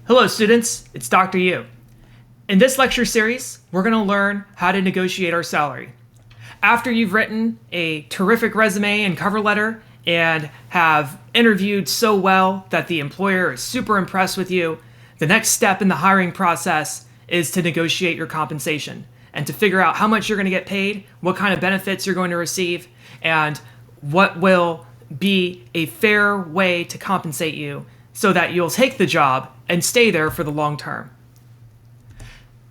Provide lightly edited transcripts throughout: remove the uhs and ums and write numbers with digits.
Hello students, it's Dr. Yu. In this lecture series, we're going to learn how to negotiate our salary. After you've written a terrific resume and cover letter and have interviewed so well that the employer is super impressed with you, the next step in the hiring process is to negotiate your compensation and to figure out how much you're going to get paid, what kind of benefits you're going to receive, and what will be a fair way to compensate you so that you'll take the job and stay there for the long term.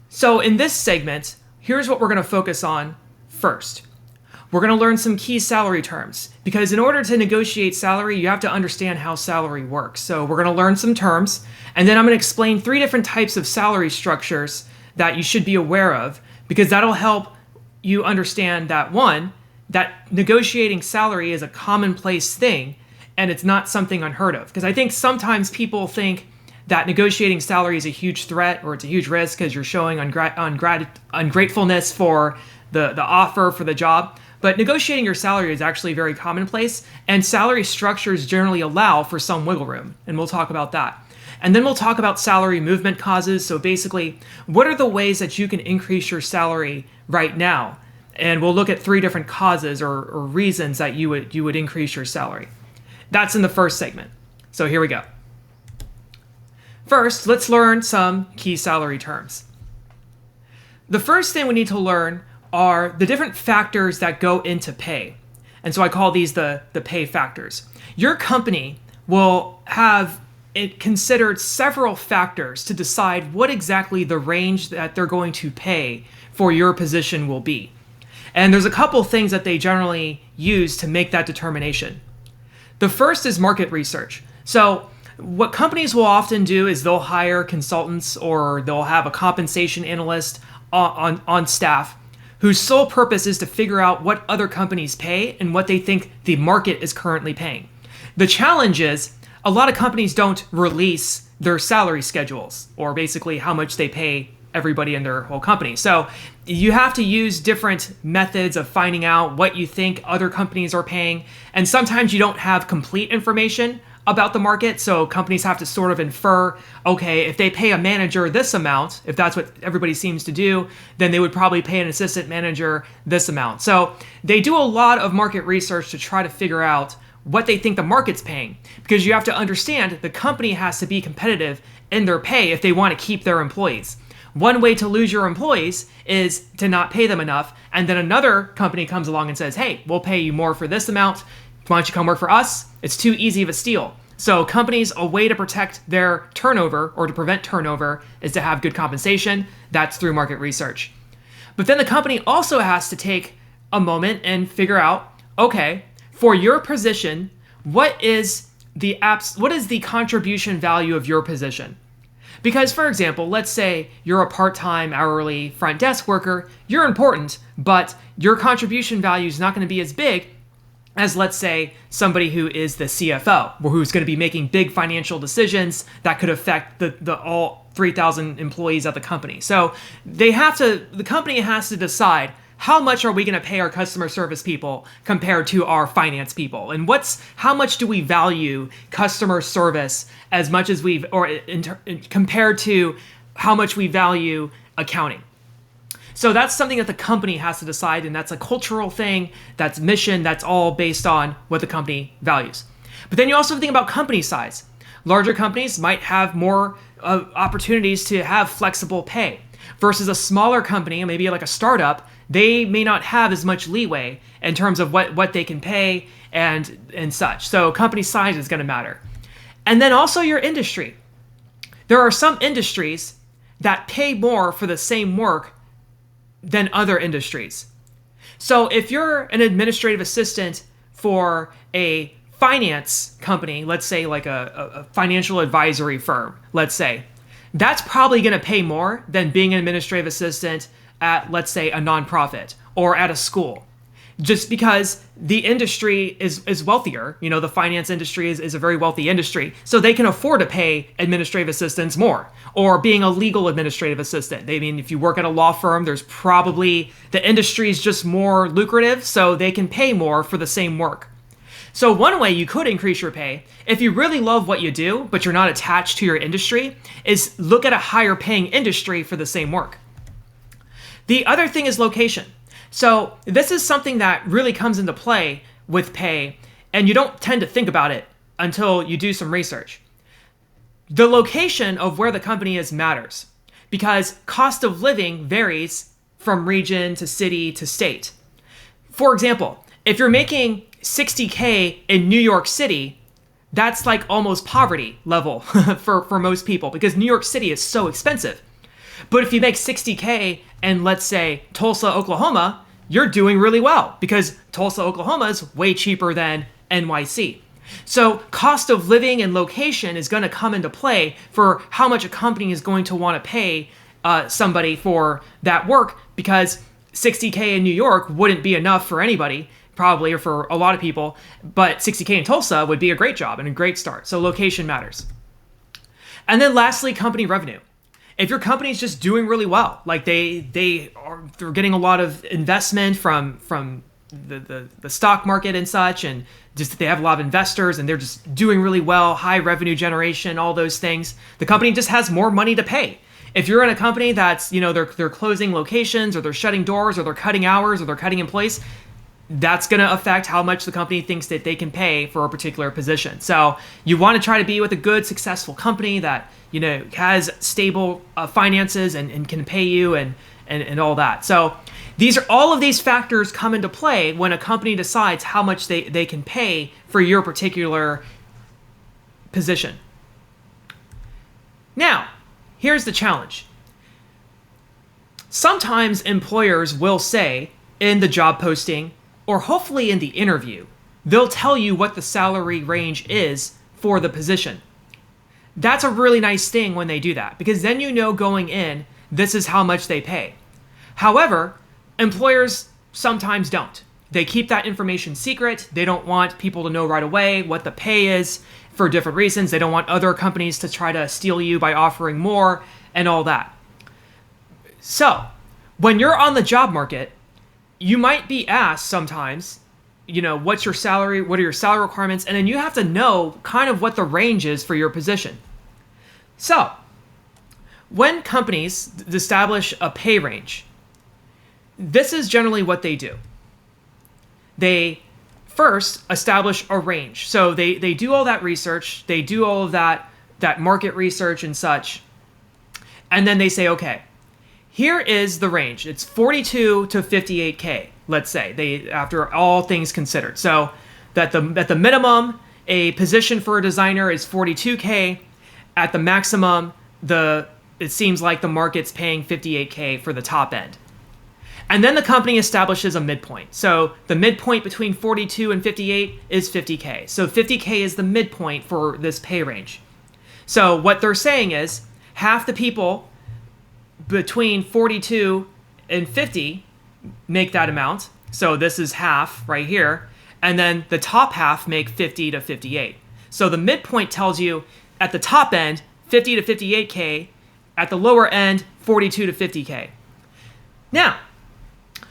So in this segment, here's what we're going to focus on first. We're going to learn some key salary terms, because in order to negotiate salary, you have to understand how salary works. So we're going to learn some terms, and then I'm going to explain 3 different types of salary structures that you should be aware of, because that'll help you understand that, one, that negotiating salary is a commonplace thing, and it's not something unheard of. Because I think sometimes people think that negotiating salary is a huge threat or it's a huge risk because you're showing ungratefulness for the offer for the job. But negotiating your salary is actually very commonplace, and salary structures generally allow for some wiggle room, and we'll talk about that. And then we'll talk about salary movement causes. So basically, what are the ways that you can increase your salary right now? And we'll look at 3 different causes or reasons that you would increase your salary. That's in the first segment. So here we go. First, let's learn some key salary terms. The first thing we need to learn are the different factors that go into pay. And so I call these the pay factors. Your company will have it considered several factors to decide what exactly the range that they're going to pay for your position will be. And there's a couple things that they generally use to make that determination. The first is market research. So what companies will often do is they'll hire consultants or they'll have a compensation analyst on staff whose sole purpose is to figure out what other companies pay and what they think the market is currently paying. The challenge is a lot of companies don't release their salary schedules, or basically how much they pay everybody in their whole company. So you have to use different methods of finding out what you think other companies are paying. And sometimes you don't have complete information about the market. So companies have to sort of infer, okay, if they pay a manager this amount, if that's what everybody seems to do, then they would probably pay an assistant manager this amount. So they do a lot of market research to try to figure out what they think the market's paying, because you have to understand the company has to be competitive in their pay if they want to keep their employees. One way to lose your employees is to not pay them enough, and then another company comes along and says, hey, we'll pay you more for this amount. Why don't you come work for us? It's too easy of a steal. So companies, a way to protect their turnover or to prevent turnover is to have good compensation. That's through market research. But then the company also has to take a moment and figure out, okay, for your position, what is the contribution value of your position? Because, for example, let's say you're a part-time hourly front desk worker, you're important, but your contribution value is not going to be as big as, let's say, somebody who is the CFO, or who's going to be making big financial decisions that could affect the all 3,000 employees at the company. So the company has to decide, how much are we going to pay our customer service people compared to our finance people? And how much do we value customer service as much as compared to how much we value accounting? So that's something that the company has to decide, and that's a cultural thing, that's mission, that's all based on what the company values. But then you also think about company size. Larger companies might have more opportunities to have flexible pay versus a smaller company, maybe like a startup. They may not have as much leeway in terms of what they can pay and such. So company size is going to matter. And then also your industry. There are some industries that pay more for the same work than other industries. So if you're an administrative assistant for a finance company, let's say like a financial advisory firm, let's say, that's probably going to pay more than being an administrative assistant at, let's say, a nonprofit or at a school. Just because the industry is wealthier. You know, the finance industry is a very wealthy industry, so they can afford to pay administrative assistants more. Or being a legal administrative assistant. I mean, if you work at a law firm, there's probably, the industry is just more lucrative, so they can pay more for the same work. So one way you could increase your pay, if you really love what you do, but you're not attached to your industry, is look at a higher paying industry for the same work. The other thing is location. So this is something that really comes into play with pay, and you don't tend to think about it until you do some research. The location of where the company is matters because cost of living varies from region to city to state. For example, if you're making $60K in New York City, that's like almost poverty level for most people because New York City is so expensive. But if you make $60K in, let's say, Tulsa, Oklahoma, you're doing really well because Tulsa, Oklahoma is way cheaper than NYC. So cost of living and location is going to come into play for how much a company is going to want to pay somebody for that work because $60K in New York wouldn't be enough for anybody, probably, or for a lot of people, but $60K in Tulsa would be a great job and a great start. So location matters. And then lastly, company revenue. If your company is just doing really well, like they're getting a lot of investment from the stock market and such, and just they have a lot of investors and they're just doing really well, high revenue generation, all those things, the company just has more money to pay. If you're in a company that's, they're closing locations or they're shutting doors or they're cutting hours or they're cutting employees, that's going to affect how much the company thinks that they can pay for a particular position. So you want to try to be with a good, successful company that, has stable finances and can pay you and all that. So all of these factors come into play when a company decides how much they can pay for your particular position. Now, here's the challenge. Sometimes employers will say in the job posting, or hopefully in the interview, they'll tell you what the salary range is for the position. That's a really nice thing when they do that, because then going in, this is how much they pay. However, employers sometimes don't. They keep that information secret. They don't want people to know right away what the pay is for different reasons. They don't want other companies to try to steal you by offering more and all that. So, when you're on the job market, you might be asked sometimes, what's your salary? What are your salary requirements? And then you have to know kind of what the range is for your position. So, when companies establish a pay range, this is generally what they do. They first establish a range. So they do all that research, they do all of that market research and such, and then they say, okay, here is the range. It's 42 to 58K, let's say, after all things considered. So that the minimum, a position for a designer is 42K. At the maximum, it seems like the market's paying 58K for the top end. And then the company establishes a midpoint. So the midpoint between 42 and 58 is 50K. So 50K is the midpoint for this pay range. So what they're saying is half the people between 42 and 50 make that amount. So this is half right here. And then the top half make 50 to 58. So the midpoint tells you at the top end, 50 to 58K. At the lower end, 42 to 50K. Now,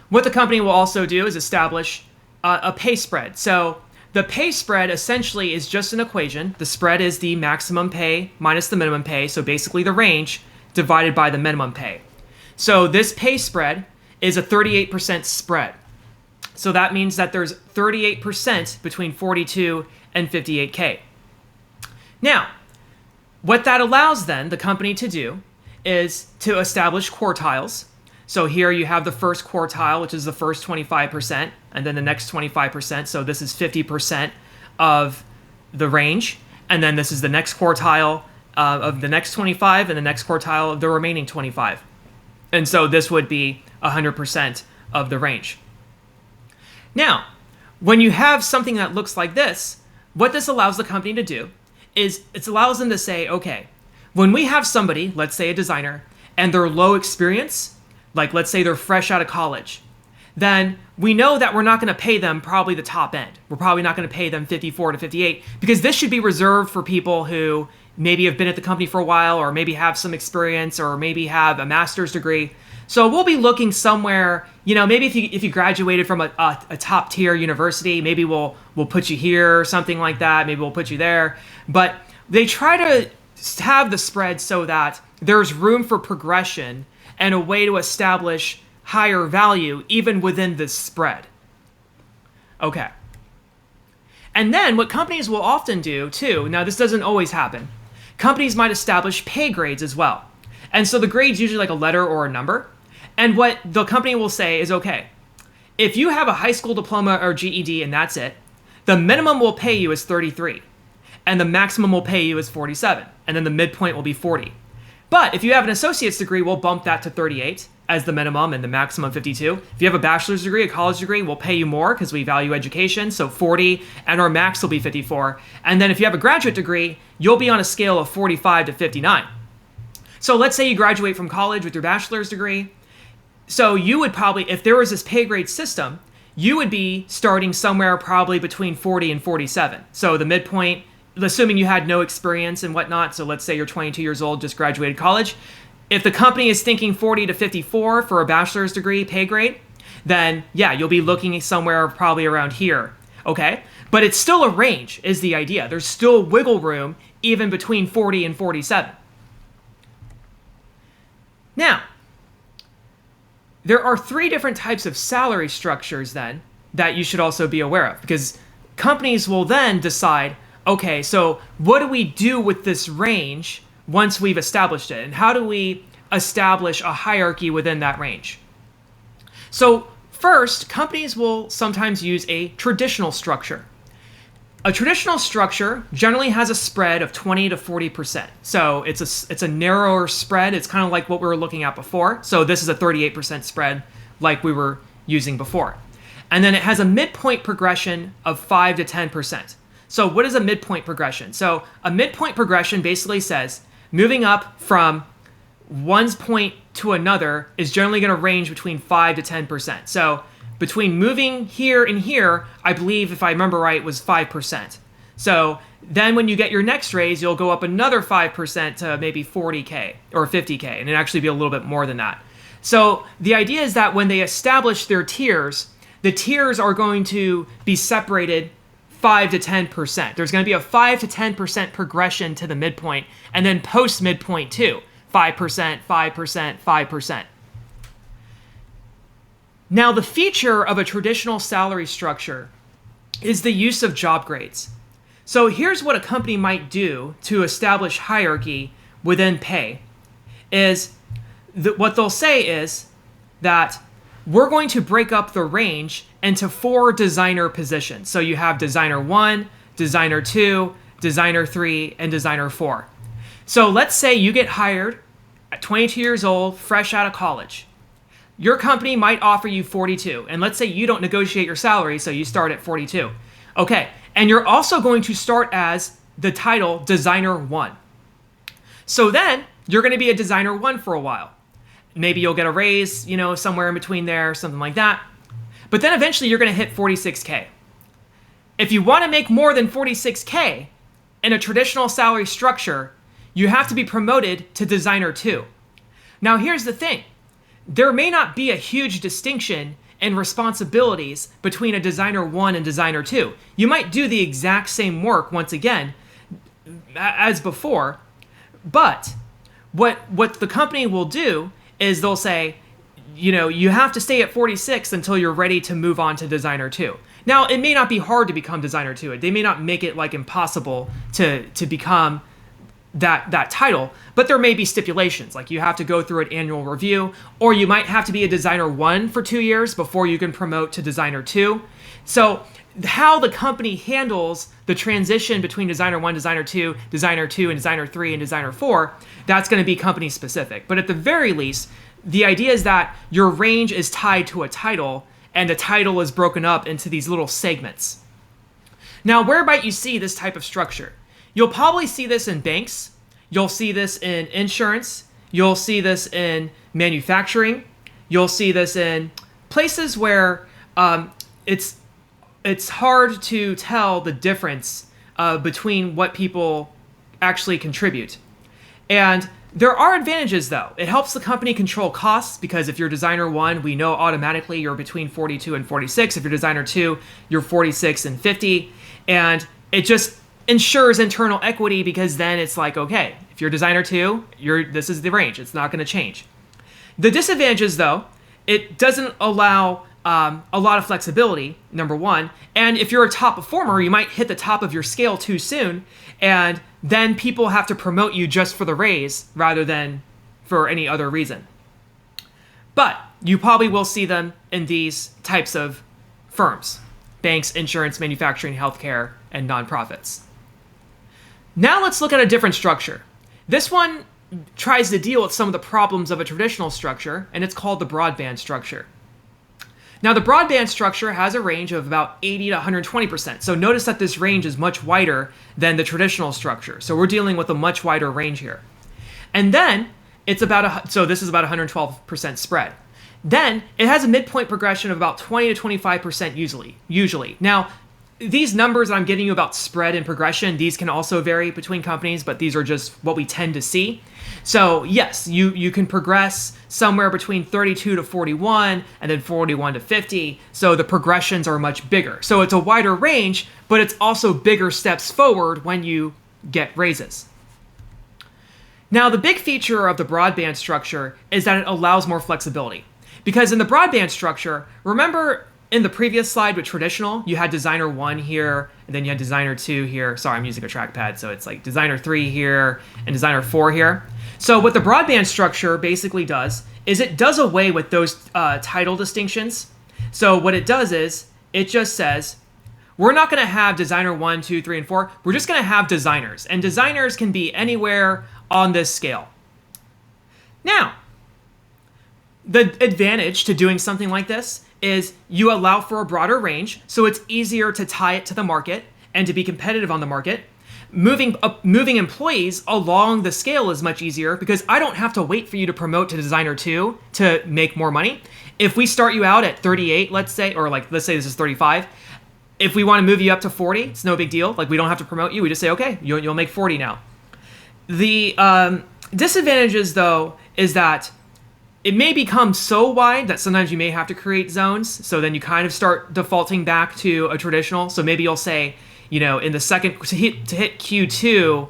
what the company will also do is establish a pay spread. So the pay spread essentially is just an equation. The spread is the maximum pay minus the minimum pay. So basically the range divided by the minimum pay. So this pay spread is a 38% spread. So that means that there's 38% between 42 and 58K. Now, what that allows then the company to do is to establish quartiles. So here you have the first quartile, which is the first 25%, and then the next 25%. So this is 50% of the range. And then this is the next quartile of the next 25 and the next quartile of the remaining 25. And so this would be 100% of the range. Now, when you have something that looks like this, what this allows the company to do is it allows them to say, okay, when we have somebody, let's say a designer, and they're low experience, like let's say they're fresh out of college, then we know that we're not going to pay them probably the top end. We're probably not going to pay them 54 to 58 because this should be reserved for people who maybe have been at the company for a while or maybe have some experience or maybe have a master's degree. So we'll be looking somewhere, maybe if you graduated from a top tier university, maybe we'll put you here or something like that. Maybe we'll put you there. But they try to have the spread so that there's room for progression and a way to establish higher value even within this spread. Okay. And then what companies will often do too, now this doesn't always happen, companies might establish pay grades as well. And so the grade's usually like a letter or a number. And what the company will say is, okay, if you have a high school diploma or GED and that's it, the minimum we'll pay you is 33. And the maximum we'll pay you is 47. And then the midpoint will be 40. But if you have an associate's degree, we'll bump that to 38 as the minimum and the maximum 52. If you have a bachelor's degree, a college degree, we'll pay you more because we value education, so 40, and our max will be 54. And then if you have a graduate degree, you'll be on a scale of 45 to 59. So let's say you graduate from college with your bachelor's degree. So you would probably, if there was this pay grade system, you would be starting somewhere probably between 40 and 47. So the midpoint, assuming you had no experience and whatnot, so let's say you're 22 years old, just graduated college. If the company is thinking 40 to 54 for a bachelor's degree pay grade, then yeah, you'll be looking somewhere probably around here, okay? But it's still a range is the idea. There's still wiggle room even between 40 and 47. Now, there are 3 different types of salary structures then that you should also be aware of, because companies will then decide, okay, so what do we do with this range once we've established it? And how do we establish a hierarchy within that range? So first, companies will sometimes use a traditional structure. A traditional structure generally has a spread of 20 to 40%. So it's a narrower spread. It's kind of like what we were looking at before. So this is a 38% spread like we were using before. And then it has a midpoint progression of 5 to 10%. So what is a midpoint progression? So a midpoint progression basically says moving up from one point to another is generally going to range between 5 to 10%. So between moving here and here, I believe, if I remember right, was 5%. So then when you get your next raise, you'll go up another 5% to maybe 40K or 50K, and it'd actually be a little bit more than that. So the idea is that when they establish their tiers, the tiers are going to be separated 5 to 10%. There's going to be a 5 to 10% progression to the midpoint, and then post midpoint too, 5%, 5%, 5%. Now, the feature of a traditional salary structure is the use of job grades. So here's what a company might do to establish hierarchy within pay is what they'll say is that we're going to break up the range into 4 designer positions. So you have designer 1, designer 2, designer 3, and designer 4. So let's say you get hired at 22 years old, fresh out of college. Your company might offer you 42, and let's say you don't negotiate your salary, so you start at 42. Okay, and you're also going to start as the title designer 1. So then you're going to be a designer 1 for a while. Maybe you'll get a raise, somewhere in between there, something like that. But then eventually you're going to hit 46K. If you want to make more than 46K in a traditional salary structure, you have to be promoted to designer 2. Now here's the thing. There may not be a huge distinction in responsibilities between a designer 1 and designer 2. You might do the exact same work once again as before, but what the company will do is they'll say, you have to stay at 46 until you're ready to move on to designer 2. Now, it may not be hard to become designer 2. They may not make it like impossible to become that title, but there may be stipulations, like you have to go through an annual review, or you might have to be a designer 1 for 2 years before you can promote to designer 2. So how the company handles the transition between designer 1, designer 2, and designer 3, and designer 4, that's going to be company specific. But at the very least, the idea is that your range is tied to a title, and the title is broken up into these little segments. Now, where might you see this type of structure? You'll probably see this in banks. You'll see this in insurance. You'll see this in manufacturing. You'll see this in places where it's hard to tell the difference between what people actually contribute. And There are advantages though. It helps the company control costs because if you're designer 1, we know automatically you're between 42 and 46. If you're designer 2, you're 46 and 50. And it just ensures internal equity because then it's like, okay, if you're designer 2, this is the range. It's not going to change. The disadvantages though, it doesn't allow a lot of flexibility, number 1. And if you're a top performer, you might hit the top of your scale too soon, and then people have to promote you just for the raise rather than for any other reason. But you probably will see them in these types of firms: banks, insurance, manufacturing, healthcare, and nonprofits. Now let's look at a different structure. This one tries to deal with some of the problems of a traditional structure, and it's called the broadband structure. Now, the broadband structure has a range of about 80 to 120%. So notice that this range is much wider than the traditional structure. So we're dealing with a much wider range here. And then so this is about 112% spread. Then it has a midpoint progression of about 20 to 25% usually. Now, these numbers I'm giving you about spread and progression, these can also vary between companies, but these are just what we tend to see. So yes, you can progress somewhere between 32 to 41 and then 41 to 50. So the progressions are much bigger. So it's a wider range, but it's also bigger steps forward when you get raises. Now, the big feature of the broadband structure is that it allows more flexibility. Because in the broadband structure, remember in the previous slide with traditional, you had designer 1 here, and then you had designer 2 here. Sorry, I'm using a trackpad, so it's like designer 3 here and designer 4 here. So what the broadband structure basically does is it does away with those title distinctions. So what it does is it just says, we're not going to have designer 1, 2, 3, and 4. We're just going to have designers. And designers can be anywhere on this scale. Now, the advantage to doing something like this is you allow for a broader range, so it's easier to tie it to the market and to be competitive on the market. Moving employees along the scale is much easier because I don't have to wait for you to promote to designer 2 to make more money. If we start you out at 38, let's say, or like let's say this is 35, if we want to move you up to 40, it's no big deal. Like we don't have to promote you. We just say, okay, you'll make 40 now. The disadvantages though is that it may become so wide that sometimes you may have to create zones. So then you kind of start defaulting back to a traditional. So maybe you'll say, in the second, to hit Q2,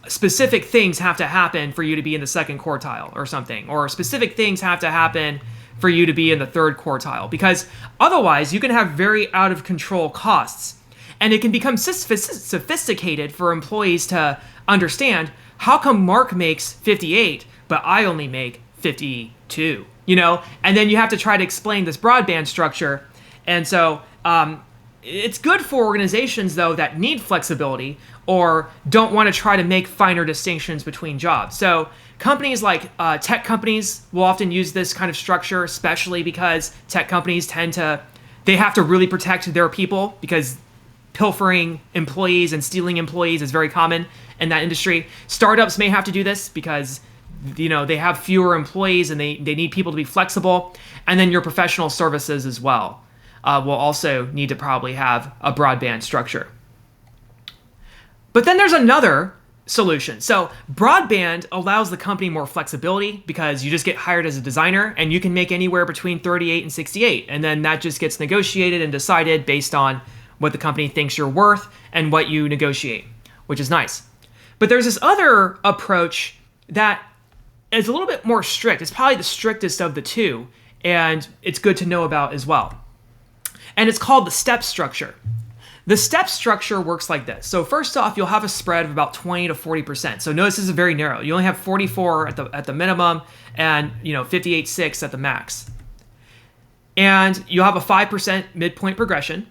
specific things have to happen for you to be in the second quartile or something. Or specific things have to happen for you to be in the third quartile. Because otherwise you can have very out of control costs. And it can become sophisticated for employees to understand, how come Mark makes 58, but I only make 52, and then you have to try to explain this broadband structure. And so it's good for organizations though that need flexibility or don't want to try to make finer distinctions between jobs. So companies like tech companies will often use this kind of structure, especially because tech companies they have to really protect their people because pilfering employees and stealing employees is very common in that industry. Startups may have to do this because they have fewer employees and they need people to be flexible. And then your professional services as well will also need to probably have a broadband structure. But then there's another solution. So broadband allows the company more flexibility because you just get hired as a designer and you can make anywhere between 38 and 68. And then that just gets negotiated and decided based on what the company thinks you're worth and what you negotiate, which is nice. But there's this other approach that is a little bit more strict. It's probably the strictest of the two, and it's good to know about as well. And it's called the step structure. The step structure works like this. So first off, you'll have a spread of about 20 to 40%. So notice this is very narrow. You only have 44 at the minimum and 58.6 at the max. And you'll have a 5% midpoint progression.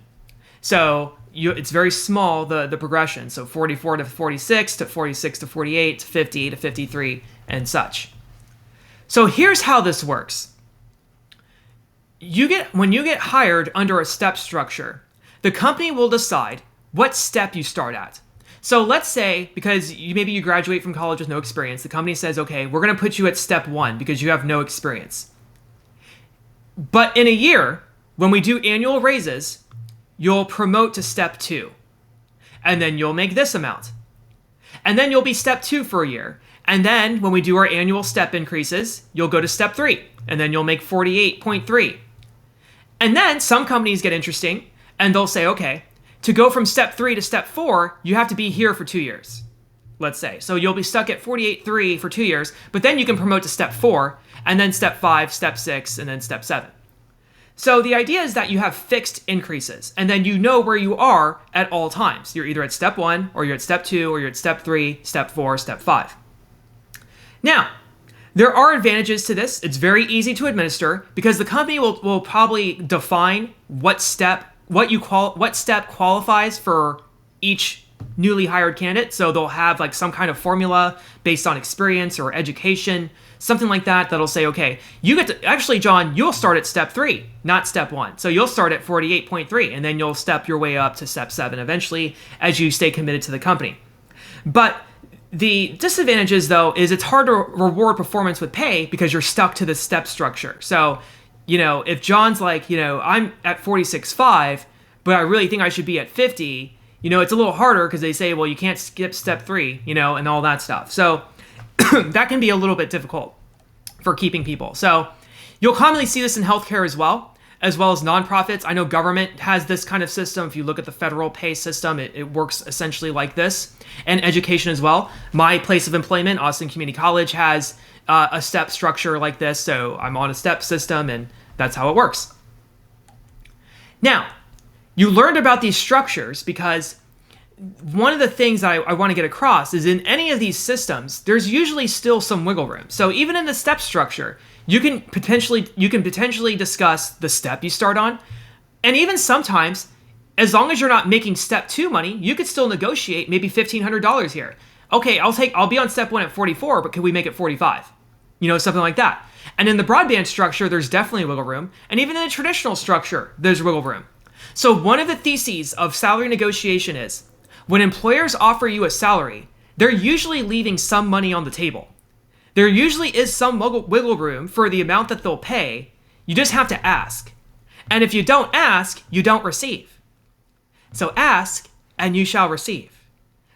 So it's very small, the progression. So 44 to 46 to 46 to 48 to 50 to 53 and such. So here's how this works. When you get hired under a step structure, the company will decide what step you start at. So let's say, because maybe you graduate from college with no experience, the company says, okay, we're going to put you at step 1 because you have no experience. But in a year, when we do annual raises, you'll promote to step 2. And then you'll make this amount. And then you'll be step 2 for a year. And then when we do our annual step increases, you'll go to step 3, and then you'll make 48.3. And then some companies get interesting, and they'll say, okay, to go from step 3 to step 4, you have to be here for 2 years, let's say. So you'll be stuck at 48.3 for 2 years, but then you can promote to step 4, and then step 5, step 6, and then step 7. So the idea is that you have fixed increases, and then you know where you are at all times. You're either at step 1, or you're at step 2, or you're at step 3, step 4, step 5. Now, there are advantages to this. It's very easy to administer because the company will probably define what step qualifies for each newly hired candidate. So they'll have like some kind of formula based on experience or education, something like that, that'll say, okay, you get to, actually, John, you'll start at step 3, not step 1. So you'll start at 48.3, and then you'll step your way up to step 7 eventually as you stay committed to the company. But the disadvantages, though, is it's hard to reward performance with pay because you're stuck to the step structure. So, if John's like, I'm at 46.5, but I really think I should be at 50, it's a little harder because they say, well, you can't skip step 3, and all that stuff. So that can be a little bit difficult for keeping people. So you'll commonly see this in healthcare as well as nonprofits. I know government has this kind of system. If you look at the federal pay system, it works essentially like this. And education as well. My place of employment, Austin Community College, has a step structure like this. So I'm on a step system, and that's how it works. Now, you learned about these structures because one of the things that I want to get across is in any of these systems, there's usually still some wiggle room. So even in the step structure, you can potentially discuss the step you start on. And even sometimes, as long as you're not making step 2 money, you could still negotiate maybe $1,500 here. Okay, I'll be on step 1 at 44, but can we make it 45? Something like that. And in the broadband structure, there's definitely wiggle room. And even in the traditional structure, there's wiggle room. So one of the theses of salary negotiation is when employers offer you a salary, they're usually leaving some money on the table. There usually is some wiggle room for the amount that they'll pay. You just have to ask. And if you don't ask, you don't receive. So ask, and you shall receive.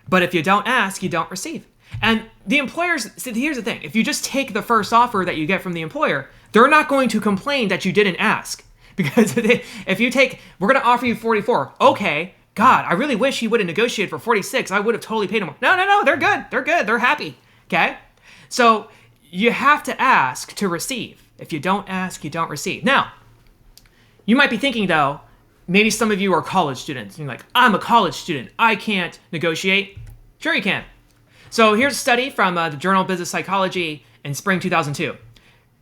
But if you don't ask, you don't receive. And the employers, see, here's the thing. If you just take the first offer that you get from the employer, they're not going to complain that you didn't ask. Because if you take, we're going to offer you 44. Okay, God, I really wish he would have negotiated for 46. I would have totally paid him. No, they're good. They're good. They're happy. Okay? So you have to ask to receive. If you don't ask, you don't receive. Now, you might be thinking, though, maybe some of you are college students. And you're like, I'm a college student. I can't negotiate. Sure you can. So here's a study from the Journal of Business Psychology in spring 2002.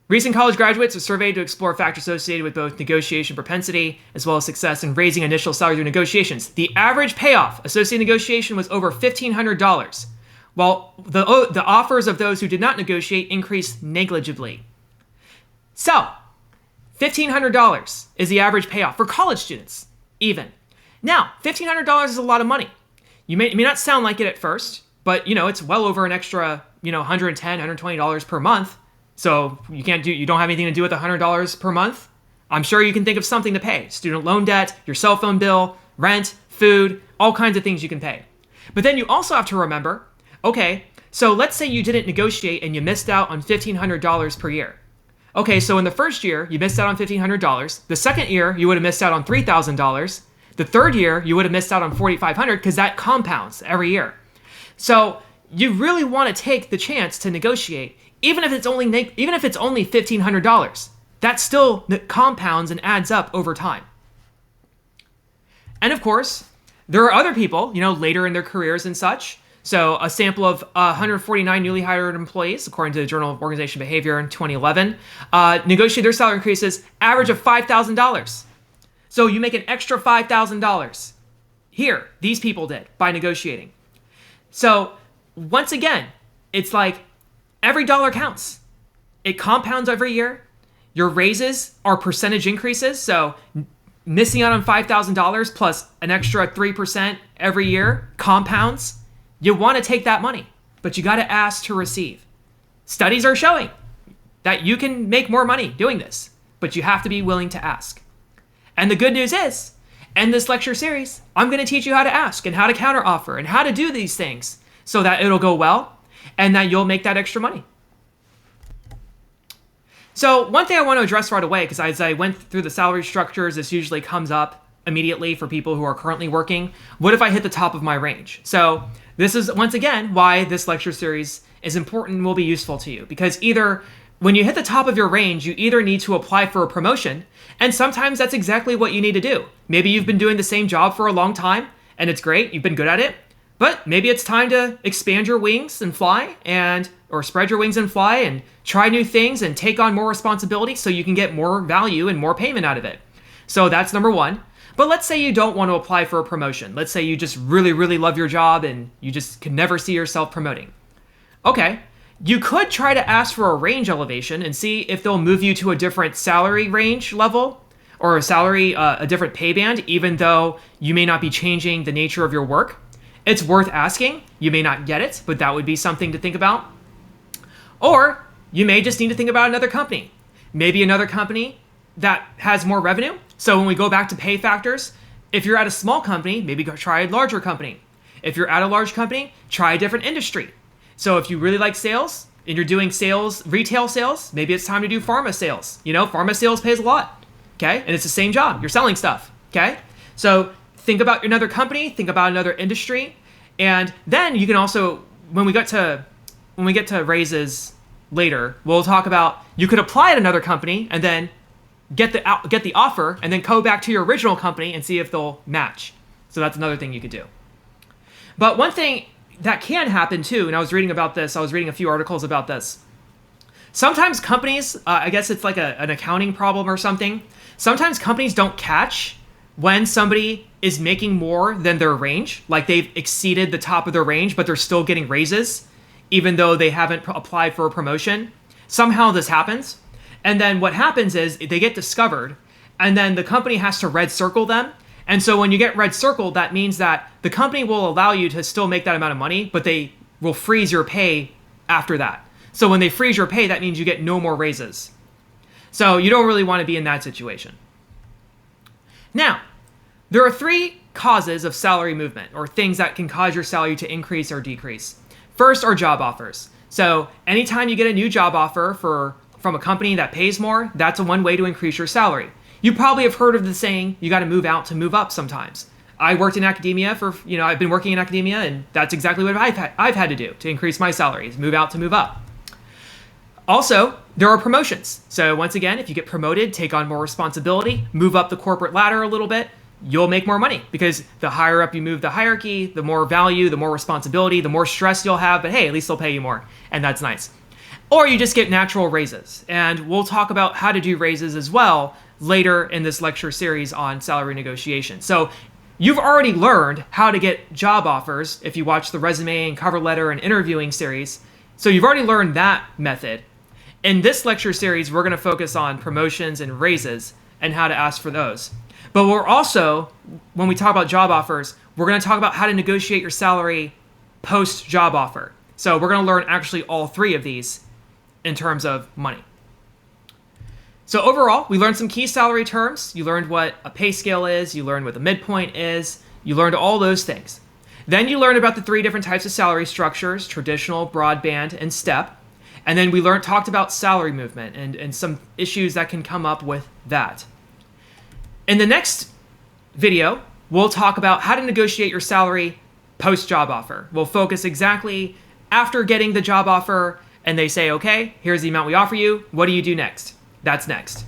Recent college graduates are surveyed to explore factors associated with both negotiation propensity as well as success in raising initial salary through negotiations. The average payoff associated with negotiation was over $1,500, while the offers of those who did not negotiate increased negligibly. So, $1,500 is the average payoff for college students, even. Now, $1,500 is a lot of money. It may not sound like it at first, but it's well over an extra $110, $120 per month. So you don't have anything to do with $100 per month. I'm sure you can think of something to pay. Student loan debt, your cell phone bill, rent, food, all kinds of things you can pay. But then you also have to remember, okay, so let's say you didn't negotiate and you missed out on $1,500 per year. Okay, so in the first year, you missed out on $1,500. The second year, you would have missed out on $3,000. The third year, you would have missed out on $4,500 because that compounds every year. So you really want to take the chance to negotiate. Even if it's only $1,500, that still compounds and adds up over time. And of course, there are other people, later in their careers and such. So a sample of 149 newly hired employees, according to the Journal of Organization Behavior in 2011, negotiated their salary increases average of $5,000. So you make an extra $5,000. Here, these people did by negotiating. So once again, it's like, every dollar counts. It compounds every year. Your raises are percentage increases. So missing out on $5,000 plus an extra 3% every year compounds. You want to take that money, but you got to ask to receive. Studies are showing that you can make more money doing this, but you have to be willing to ask. And the good news is, in this lecture series, I'm going to teach you how to ask and how to counteroffer and how to do these things so that it'll go well and that you'll make that extra money. So one thing I want to address right away, because as I went through the salary structures, this usually comes up immediately for people who are currently working. What if I hit the top of my range? So this is, once again, why this lecture series is important and will be useful to you. Because either when you hit the top of your range, you either need to apply for a promotion, and sometimes that's exactly what you need to do. Maybe you've been doing the same job for a long time, and it's great, you've been good at it, but maybe it's time to expand your wings and fly, or spread your wings and fly and try new things and take on more responsibility so you can get more value and more payment out of it. So that's number one. But let's say you don't want to apply for a promotion. Let's say you just really, really love your job and you just can never see yourself promoting. Okay, you could try to ask for a range elevation and see if they'll move you to a different salary range level or a different pay band, even though you may not be changing the nature of your work. It's worth asking. You may not get it, but that would be something to think about. Or you may just need to think about another company. Maybe another company that has more revenue. So when we go back to pay factors, if you're at a small company, maybe go try a larger company. If you're at a large company, try a different industry. So if you really like sales and you're doing sales, retail sales, maybe it's time to do pharma sales. Pharma sales pays a lot, okay? And it's the same job. You're selling stuff, okay? So think about another company, think about another industry, and then you can also, when we get to raises later, we'll talk about you could apply at another company and then get the offer and then go back to your original company and see if they'll match. So that's another thing you could do. But one thing that can happen too, and I was reading a few articles about this. Sometimes companies, I guess it's like an accounting problem or something. Sometimes companies don't catch when somebody is making more than their range, like they've exceeded the top of their range, but they're still getting raises, even though they haven't applied for a promotion. Somehow this happens. And then what happens is they get discovered, and then the company has to red circle them. And so when you get red circled, that means that the company will allow you to still make that amount of money, but they will freeze your pay after that. So when they freeze your pay, that means you get no more raises. So you don't really want to be in that situation. Now, there are 3 causes of salary movement, or things that can cause your salary to increase or decrease. First are job offers. So anytime you get a new job offer from a company that pays more, that's one way to increase your salary. You probably have heard of the saying, you got to move out to move up sometimes. I worked in academia I've been working in academia, and that's exactly what I've had to do to increase my salary, is move out to move up. Also, there are promotions. So once again, if you get promoted, take on more responsibility, move up the corporate ladder a little bit, you'll make more money, because the higher up you move the hierarchy, the more value, the more responsibility, the more stress you'll have, but hey, at least they'll pay you more, and that's nice. Or you just get natural raises. And we'll talk about how to do raises as well later in this lecture series on salary negotiation. So you've already learned how to get job offers if you watch the resume and cover letter and interviewing series. So you've already learned that method. In this lecture series, we're going to focus on promotions and raises and how to ask for those. But we're also, when we talk about job offers, we're going to talk about how to negotiate your salary post-job offer. So we're going to learn actually all 3 of these in terms of money. So overall, we learned some key salary terms. You learned what a pay scale is. You learned what the midpoint is. You learned all those things. Then you learned about the 3 different types of salary structures: traditional, broadband, and step. And then we talked about salary movement and some issues that can come up with that. In the next video, we'll talk about how to negotiate your salary post-job offer. We'll focus exactly after getting the job offer and they say, okay, here's the amount we offer you. What do you do next? That's next.